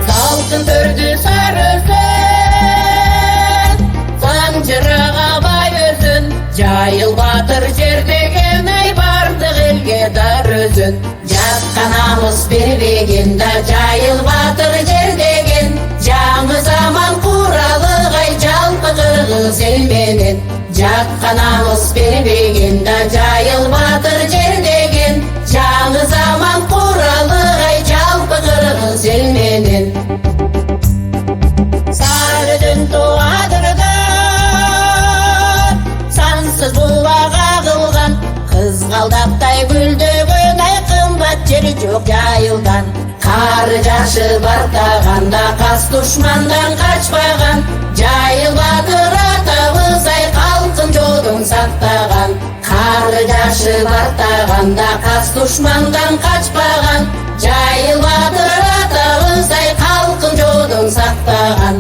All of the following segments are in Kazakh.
Salkın tördü sarısın, sancırağa bay özün. Jayıl batır жердеген ай бардық елге дар өзін. Жатқанамыз бербегенде жайыл батыр жердеген. Жаңы заман құралык ай жалпы кыргыз элменен. Жатқанамыз бербегенде жайыл батыр жердеген. Жаңы заман құралык ай жалпы кыргыз элменен. Сарыдын туадырдан сансыз булак агылган, кызгалдактай гүлдөгөн ай кымбат жери жок жайылдан. Кары жашы бартаганда кас душмандан качпаган, жайыл батыр атабыз ай калкын жодон сактаган. Кары жашы бартаганда кас душмандан качпаган, жайыл батыр атабыз ай калкын жодон сактаган.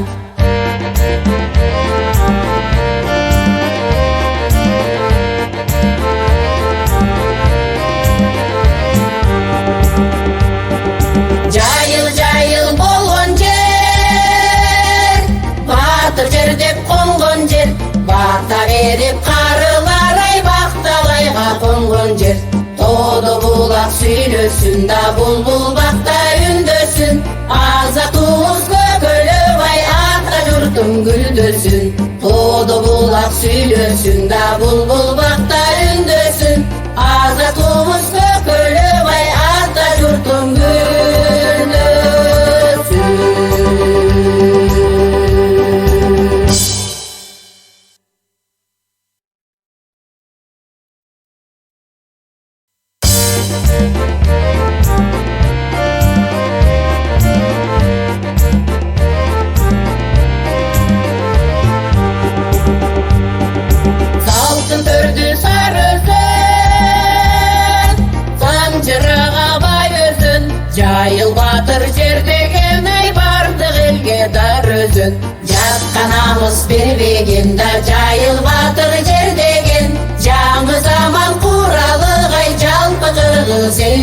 Жайыл болгон жер, батыр жер деп конгон жер. Бата берип карылар ай бакталайга конгон жер. Тоодо булак сүйлөсүн да булбул бакта үндөсүн. Азатубуз көкөлөп ай ата журтум гүлдөсүн. Тоодо булак сүйлөсүн да булбул бакта үндөсүн. Азатубуз көкөлөп ай ата журтум гүлдөсүн. Salkın tördü sarısın, sancırağa bay özün. Жайыл батыр жердеген ай бардық елге дар өзін. Жатқанамыз бербегенде жайыл батыр жердеген. Жаңы заман құралык ай жалпы кыргыз эл